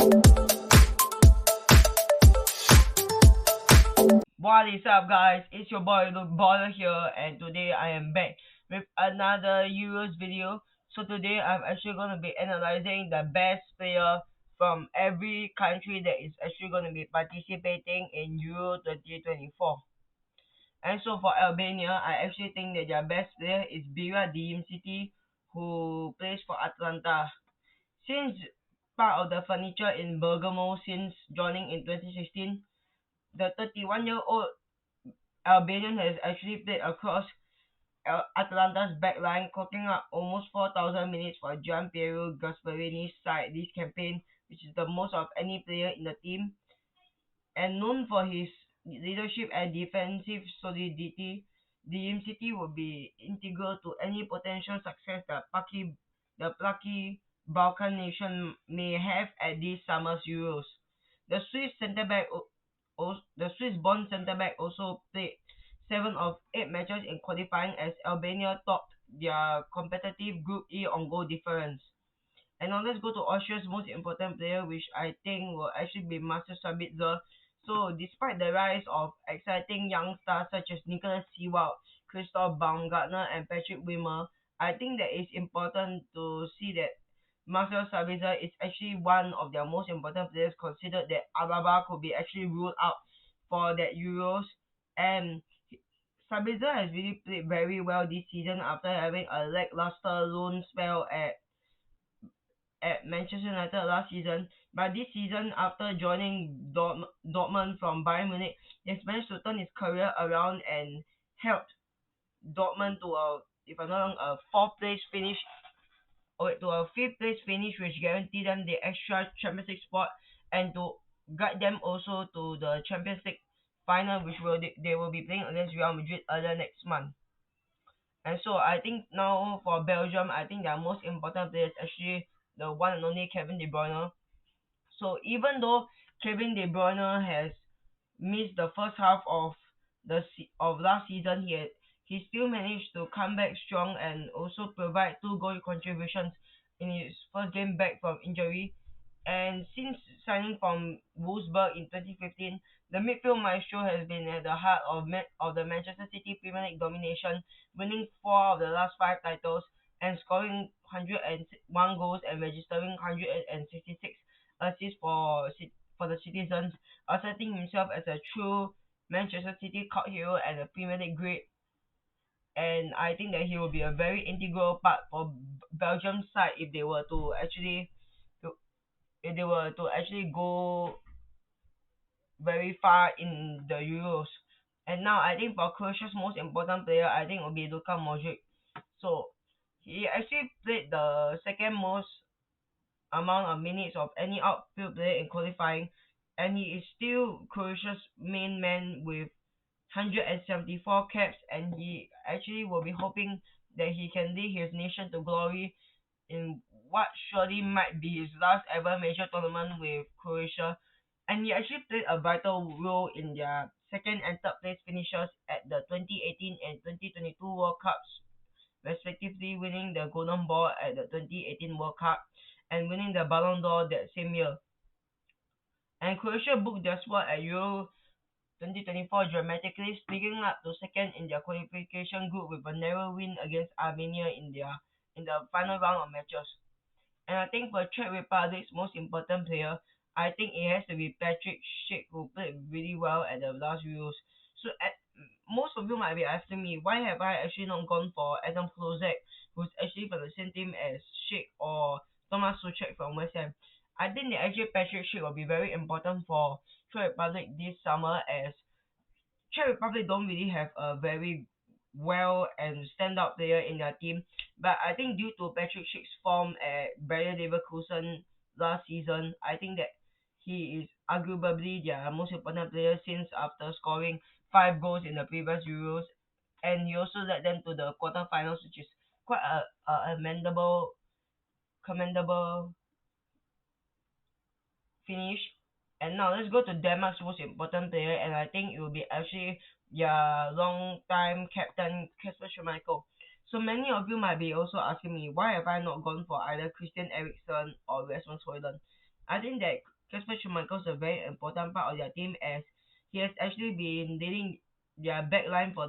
What is up, guys? It's your boy Lukballer here, and today I am back with another Euros video. So today I'm actually going to be analyzing the best player from every country that is actually going to be participating in Euro 2024. And so for Albania, I actually think that their best player is Bira City, who plays for Atlanta. Since part of the furniture in Bergamo since joining in 2016, the 31-year-old Albanian has actually played across Atalanta's backline, clocking up almost 4,000 minutes for Gianpiero Gasparini's side this campaign, which is the most of any player in the team. And known for his leadership and defensive solidity, the MCT will be integral to any potential success that the plucky Balkan nation may have at this summer's Euros. The Swiss centre back the Swiss-born centre-back also played 7 of 8 matches in qualifying as Albania topped their competitive Group E on goal difference. And now let's go to Austria's most important player, which I think will actually be Marcel Sabitzer. So despite the rise of exciting young stars such as Nicholas Seward, Christoph Baumgartner, and Patrick Wimmer, I think that it's important to see that Marcel Sabitzer is actually one of their most important players, considered that Alaba could be actually ruled out for that Euros. And Sabitzer has really played very well this season after having a lackluster loan spell at Manchester United last season. But this season, after joining Dortmund from Bayern Munich, he has managed to turn his career around and helped Dortmund to if I'm not wrong, a fourth place finish, or to a fifth place finish, which guaranteed them the extra Champions League spot, and to guide them also to the Champions League final, which they will be playing against Real Madrid earlier next month. And so I think now for Belgium, I think their most important player is actually the one and only Kevin De Bruyne. So even though Kevin De Bruyne has missed the first half of of last season, he still managed to come back strong and also provide 2 goal contributions in his first game back from injury. And since signing from Wolfsburg in 2015, the midfield maestro has been at the heart of the Manchester City Premier League domination, winning 4 of the last 5 titles and scoring 101 goals and registering 166 assists for the citizens, asserting himself as a true Manchester City cult hero and a Premier League great. And I think that he will be a very integral part for Belgium's side to, if they were to actually go very far in the Euros. And now I think for Croatia's most important player, I think will be Luka Modric. So he actually played the second most amount of minutes of any outfield player in qualifying, and he is still Croatia's main man with 174 caps, and he actually will be hoping that he can lead his nation to glory in what surely might be his last ever major tournament with Croatia. And he actually played a vital role in their second and third place finishes at the 2018 and 2022 World Cups, respectively winning the Golden Ball at the 2018 World Cup and winning the Ballon d'Or that same year. And Croatia booked their spot at Euro 2024 dramatically, sneaking up to second in their qualification group with a narrow win against Armenia in the final round of matches. And I think for Czech Republic's most important player, I think it has to be Patrick Schick, who played really well at the last Euros. So most of you might be asking me, why have I actually not gone for Adam Klozek, who's actually from the same team as Schick, or Thomas Soucek from West Ham? I think that actually Patrick Schick will be very important for Czech Republic this summer, as Czech Republic don't really have a very well and standout player in their team. But I think due to Patrick Schick's form at Bayer Leverkusen last season, I think that he is arguably their most important player, since after scoring 5 goals in the previous Euros, and he also led them to the quarterfinals, which is quite a commendable finish. And now let's go to Denmark's most important player, and I think it will be actually their long-time captain Kasper Schmeichel. So many of you might be also asking me, why have I not gone for either Christian Eriksen or Rasmus Højlund? I think that Casper Schmeichel is a very important part of their team as he has actually been leading their back line for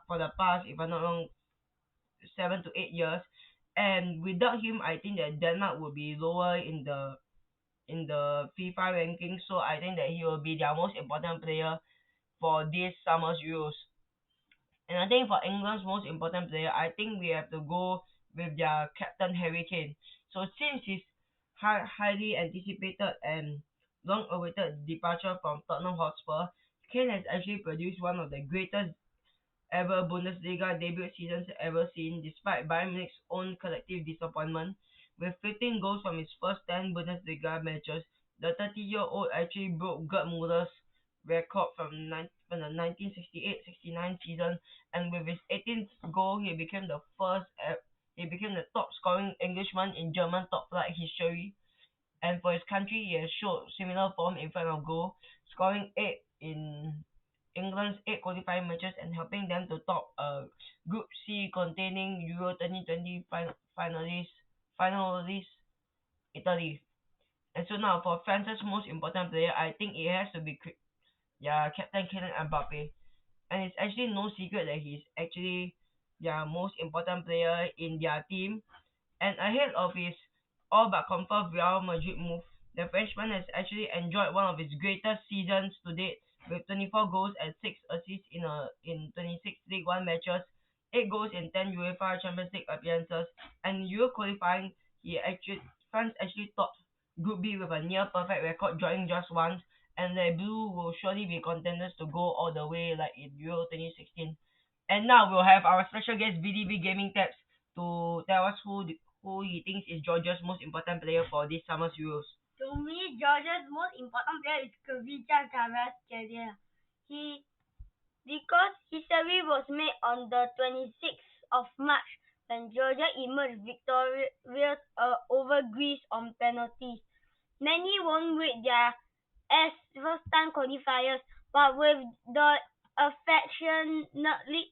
for the past, if I'm not wrong, 7 to 8 years. And without him, I think that Denmark would be lower in the FIFA ranking. So I think that he will be their most important player for this summer's Euros. And I think for England's most important player, I think we have to go with their captain Harry Kane. So since his highly anticipated and long-awaited departure from Tottenham Hotspur, Kane has actually produced one of the greatest ever Bundesliga debut seasons ever seen, despite Bayern Munich's own collective disappointment. With 15 goals from his first 10 Bundesliga matches, the 30-year-old actually broke Gerd Muller's record from the 1968-69 season, and with his 18th goal, he became the top scoring Englishman in German top flight history. And for his country, he has showed similar form in front of goal, scoring 8 in England's 8 qualifying matches and helping them to top Group C containing Euro 2020 finalists Italy. And so now for France's most important player, I think it has to be Captain Kylian Mbappe. And it's actually no secret that he's actually their most important player in their team. And ahead of his all but confirmed Real Madrid move, the Frenchman has actually enjoyed one of his greatest seasons to date with 24 goals and 6 assists in 26 League One matches, 8 goals in 10 UEFA Champions League appearances, and Euro qualifying, France actually topped Group B with a near perfect record, drawing just once, and the Blue will surely be contenders to go all the way like in Euro 2016. And now we'll have our special guest VDB Gaming Tabs to tell us who he thinks is Georgia's most important player for this summer's Euros. To me, Georgia's most important player is Kvicha Kvaratskhelia. He because history was made on the 26th of March when Georgia emerged victorious over Greece on penalties. Many won't rate their as first-time qualifiers, but with the affectionately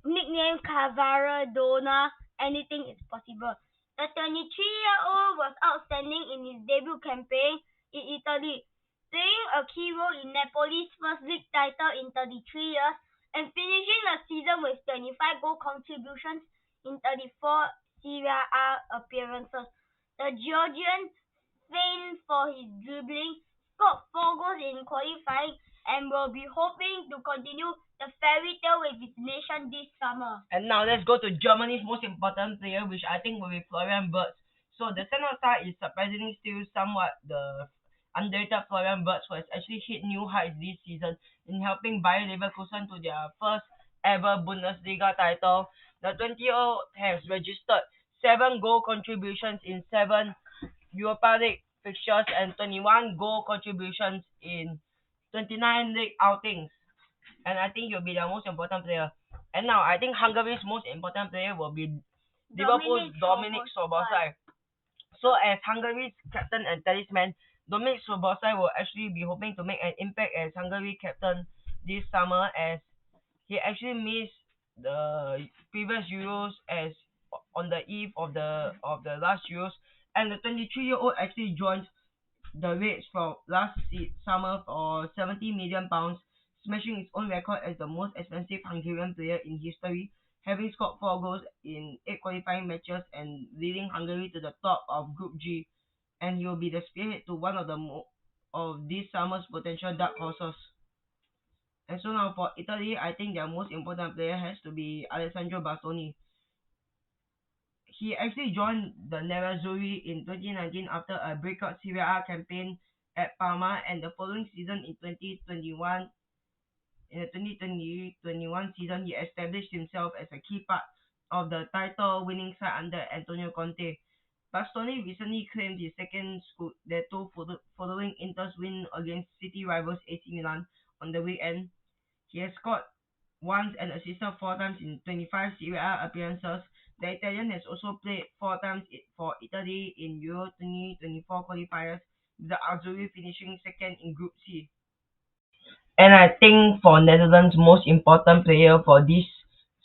nicknamed Cavaradona, anything is possible. The 23-year-old was outstanding in his debut campaign in Italy, playing a key role in Napoli's first league title in 33 years and finishing the season with 25 goal contributions in 34 Serie A appearances. The Georgian, famed for his dribbling, scored 4 goals in qualifying and will be hoping to continue the fairy tale with his nation this summer. And now let's go to Germany's most important player, which I think will be Florian Wirtz. So the center side is surprisingly still somewhat the underrated Florian Wirtz, who has actually hit new heights this season in helping Bayer Leverkusen to their first ever Bundesliga title. The 20-year-old has registered 7 goal contributions in 7 Europa League fixtures and 21 goal contributions in 29 league outings. And I think he'll be the most important player. And now I think Hungary's most important player will be Liverpool's Dominic Szoboszlai. So as Hungary's captain and talisman, Dominic Szoboszlai will actually be hoping to make an impact as Hungary captain this summer, as he actually missed the previous Euros as on the eve of the last Euros, and the 23-year-old actually joined the Reds for last summer for £70 million, smashing its own record as the most expensive Hungarian player in history, having scored 4 goals in 8 qualifying matches and leading Hungary to the top of Group G. And he will be the spearhead to one of of this summer's potential dark horses. And so now for Italy, I think their most important player has to be Alessandro Bastoni. He actually joined the Nerazzurri in 2019 after a breakout Serie A campaign at Parma, and the following season in 2021, in the 2020-21 season, he established himself as a key part of the title-winning side under Antonio Conte. Bastoni recently claimed his second Scudetto following Inter's win against city rivals AC Milan on the weekend. He has scored once and assisted 4 times in 25 Serie A appearances. The Italian has also played 4 times for Italy in Euro 2024 qualifiers, with the Azzurri finishing second in Group C. And I think for Netherlands' most important player for this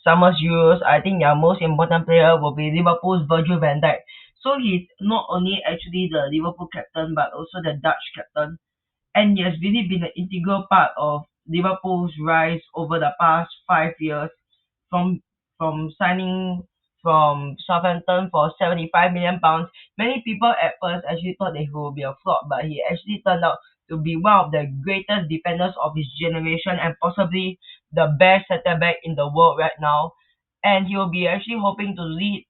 summer's Euros, I think their most important player will be Liverpool's Virgil van Dijk. So he's not only actually the Liverpool captain but also the Dutch captain, and he has really been an integral part of Liverpool's rise over the past 5 years, from signing from Southampton for £75 million. Many people at first actually thought that he would be a flop, but he actually turned out to be one of the greatest defenders of his generation and possibly the best centre back in the world right now. And he will be actually hoping to lead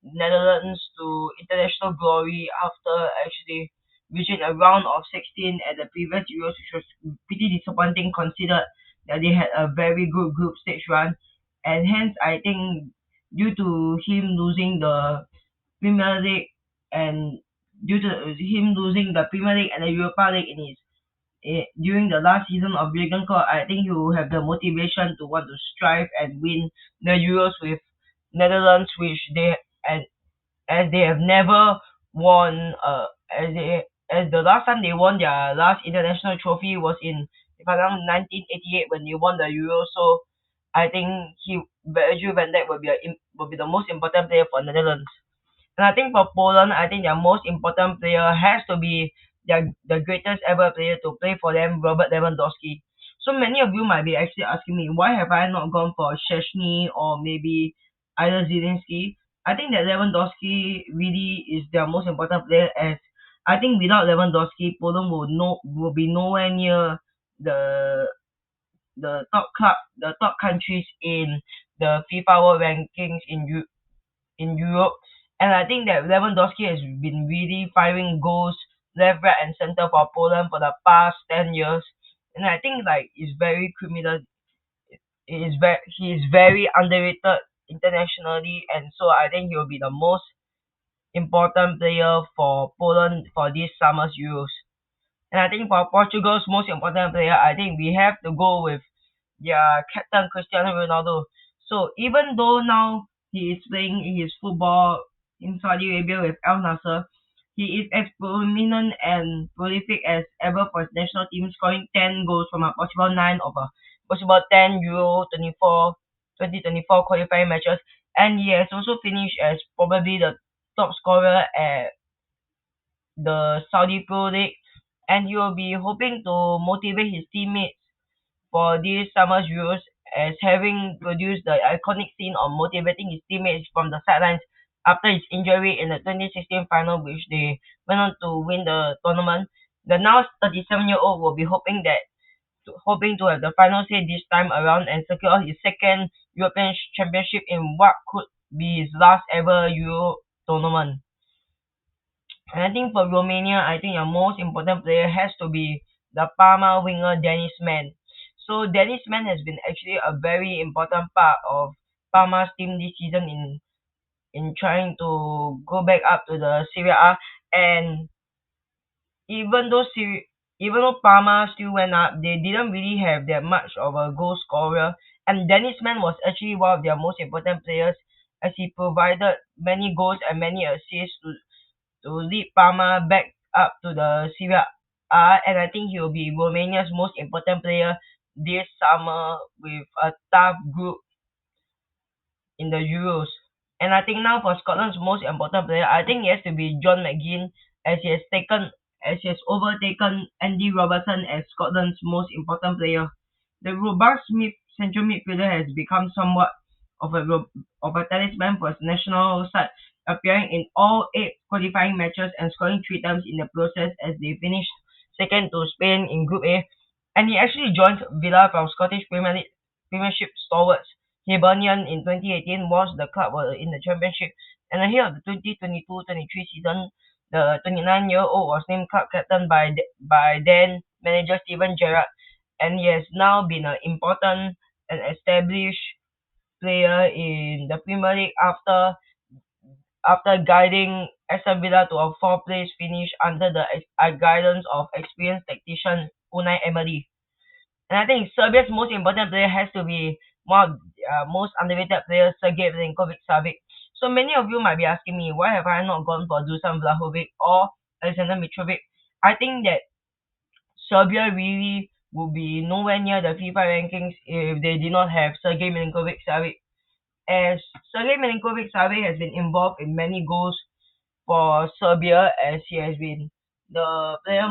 Netherlands to international glory after actually reaching a round of 16 at the previous Euros, which was pretty disappointing considered that they had a very good group stage run. And hence, I think due to him losing the Premier League and due to him losing the Premier League and the Europa League in his during the last season of Jurgen Klopp, I think he will have the motivation to want to strive and win the Euros with Netherlands, which they and as they have never won as the last time they won their last international trophy was in, if I'm not wrong, 1988 when they won the Euro. So I think Virgil van Dijk will be the most important player for Netherlands. And I think for Poland, I think their most important player has to be the greatest ever player to play for them, Robert Lewandowski. So many of you might be actually asking me, why have I not gone for Szczesny or maybe either Zelensky? I think that Lewandowski really is their most important player, as I think without Lewandowski, Poland will be nowhere near the the top countries in the FIFA World Rankings in Europe. And I think that Lewandowski has been really firing goals left, right, and center for Poland for the past 10 years. And I think like it's very criminal. He is very underrated internationally, and so I think he will be the most important player for Poland for this summer's Euros. And I think for Portugal's most important player, I think we have to go with their captain Cristiano Ronaldo. So even though now he is playing his football in Saudi Arabia with Al Nassr, he is as prominent and prolific as ever for his national team, scoring 10 goals from a possible 9 of a possible 10 Euro 2024 qualifying matches. And he has also finished as probably the top scorer at the Saudi Pro League, and he will be hoping to motivate his teammates for this summer's Euros, as having produced the iconic scene of motivating his teammates from the sidelines after his injury in the 2016 final, which they went on to win the tournament. The now 37-year-old will be hoping to have the final say this time around and secure his second European Championship in what could be his last ever Euro tournament. And I think for Romania, I think your most important player has to be the Parma winger Dennis Man. So Dennis Man has been actually a very important part of Parma's team this season in trying to go back up to the Serie A. And even though even though Parma still went up, they didn't really have that much of a goal scorer. And Dennis Man was actually one of their most important players, as he provided many goals and many assists to lead Parma back up to the Serie A, and I think he will be Romania's most important player this summer with a tough group in the Euros. And I think now for Scotland's most important player, I think it has to be John McGinn, as he has overtaken Andy Robertson as Scotland's most important player. The robust central midfielder has become somewhat of a talisman for his national side, appearing in all 8 qualifying matches and scoring 3 times in the process as they finished second to Spain in Group A. And he actually joined Villa from Scottish Premiership stalwarts Hibernian in 2018 whilst the club were in the Championship. And ahead of the 2022-23 season, the 29-year-old was named club captain by then manager Steven Gerrard, and he has now been an important and established player in the Premier League after guiding Aston Villa to a fourth-place finish under the guidance of experienced tactician Unai Emery. And I think Serbia's most important player has to be one of most underrated players, Sergej Milinkovic-Savic. So many of you might be asking me, why have I not gone for Dusan Vlahovic or Alexander Mitrovic? I think that Serbia really would be nowhere near the FIFA rankings if they did not have Sergej Milinkovic-Savic, as Sergej Milinkovic-Savic has been involved in many goals for Serbia, as he has been the player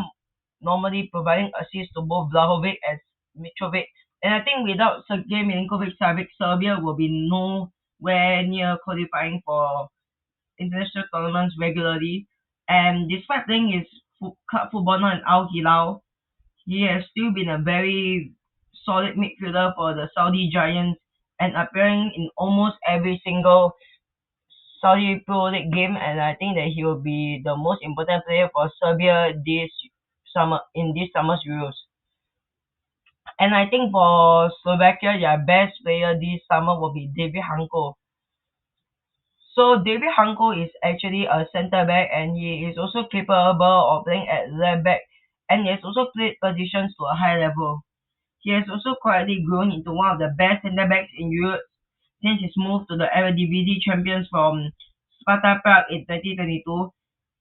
normally providing assists to both Vlahovic and Mitrovic. And I think without Sergei Milinkovic-Savic, Serbia will be nowhere near qualifying for international tournaments regularly. And despite playing his club football now in Al Hilal, he has still been a very solid midfielder for the Saudi Giants and appearing in almost every single Saudi Pro League game. And I think that he will be the most important player for Serbia this summer in this summer's Euros. And I think for Slovakia, their best player this summer will be David Hanko. So David Hanko is actually a centre back and he is also capable of playing at left back and he has also played positions to a high level. He has also quietly grown into one of the best centre backs in Europe since his move to the Eredivisie champions from Sparta Prague in 2022.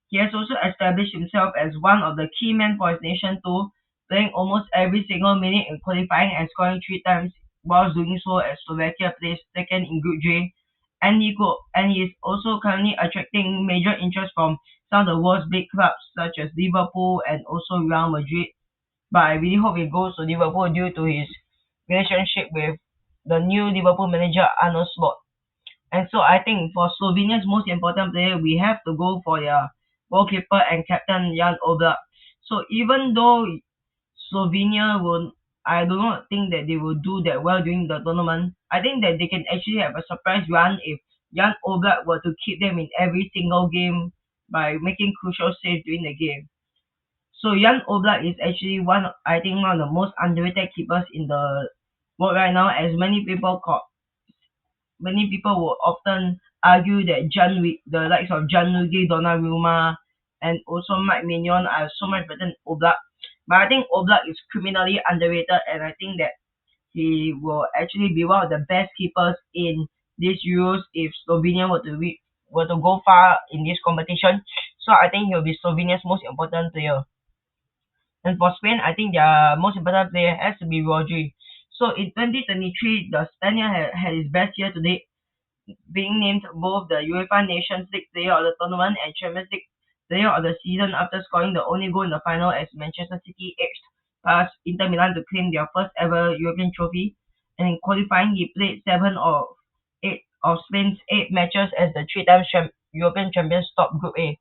He has also established himself as one of the key men for his nation too, playing almost every single minute in qualifying and scoring three times whilst doing so as Slovakia placed second in Group J. And he is also currently attracting major interest from some of the world's big clubs such as Liverpool and also Real Madrid. But I really hope he goes to Liverpool due to his relationship with the new Liverpool manager Arne Slot. And so I think for Slovenia's most important player, we have to go for their goalkeeper and captain Jan Oblak. So even though Slovenia will, I do not think that they will do that well during the tournament. I think that they can actually have a surprise run if Jan Oblak were to keep them in every single game by making crucial saves during the game. So Jan Oblak is actually I think one of the most underrated keepers in the world right now, as many people will often argue that the likes of Gianluigi Donnarumma and also Mike Mignon are so much better than Oblak. But I think Oblak is criminally underrated, and I think that he will actually be one of the best keepers in these Euros if Slovenia were to go far in this competition. So I think he'll be Slovenia's most important player. And for Spain, I think their most important player has to be Rodri. So in 2023, the Spaniard had his best year to date, being named both the UEFA Nations League Player of the Tournament and Champions League Player of the Season after scoring the only goal in the final as Manchester City edged past Inter Milan to claim their first ever European trophy. And in qualifying, he played eight of Spain's eight matches as the three-time European champions top Group A.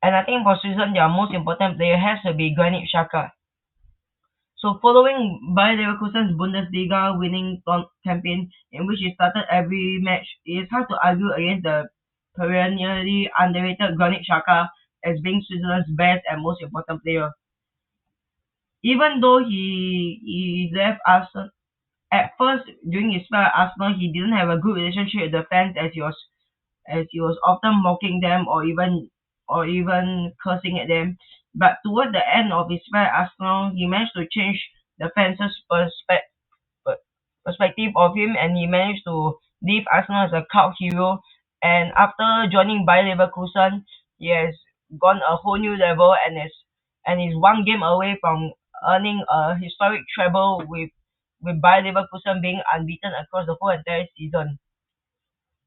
And I think for Switzerland, their most important player has to be Granit Xhaka. So following Bayer Leverkusen's Bundesliga winning campaign in which he started every match, it is hard to argue against the perennially underrated Granit Xhaka as being Switzerland's best and most important player. Even though he left Arsenal at first during his spell at Arsenal, he didn't have a good relationship with the fans as he was often mocking them or even cursing at them. But toward the end of his spell at Arsenal, he managed to change the fans' perspective of him, and he managed to leave Arsenal as a cult hero. And after joining Bayer Leverkusen, he has gone a whole new level and is one game away from earning a historic treble with Bayer Leverkusen being unbeaten across the whole entire season.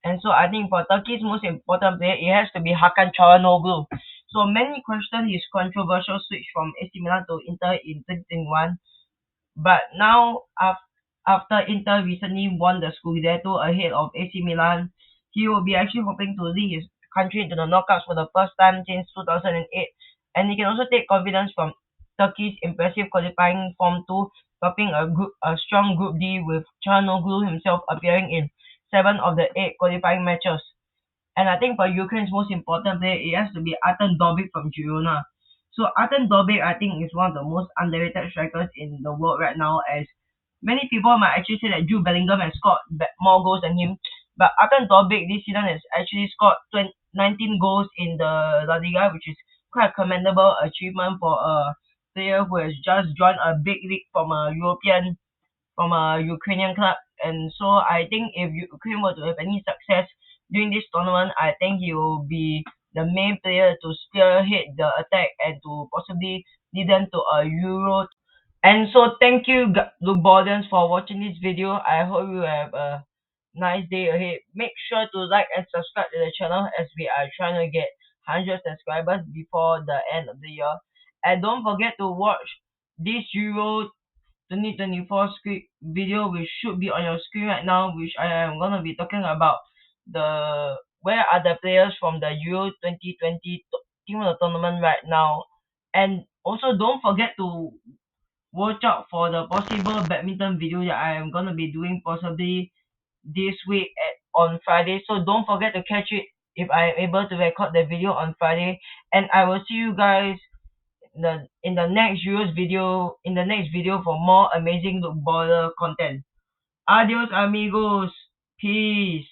And so I think for Turkey's most important player, it has to be Hakan Çalhanoğlu. So many question his controversial switch from AC Milan to Inter in 2021, but now after Inter recently won the Scudetto ahead of AC Milan, he will be actually hoping to lead his country into the knockouts for the first time since 2008, and he can also take confidence from Turkey's impressive qualifying form too, topping a strong Group D with Çalhanoğlu himself appearing in 7 of the 8 qualifying matches. And I think for Ukraine's most important player, it has to be Artem Dobic from Girona. So Artem Dobic, I think, is one of the most underrated strikers in the world right now, as many people might actually say that Jude Bellingham has scored more goals than him. But Artem Dobic this season has actually scored 19 goals in the La Liga, which is quite a commendable achievement for a player who has just joined a big league from a Ukrainian club. And so I think if Ukraine were to have any success during this tournament, I think he will be the main player to spearhead the attack and to possibly lead them to a Euro. And so thank you, Lukballers, for watching this video. I hope you have a nice day ahead. Make sure to like and subscribe to the channel as we are trying to get 100 subscribers before the end of the year. And don't forget to watch this Euro 2024 script video which should be on your screen right now, which I am gonna be talking about the where are the players from the Euro 2020 team of the tournament right now. And also don't forget to watch out for the possible badminton video that I am gonna be doing possibly this week on Friday. So don't forget to catch it if I am able to record the video on Friday. And I will see you guys in the next video for more amazing Lukballer content. Adios amigos. Peace.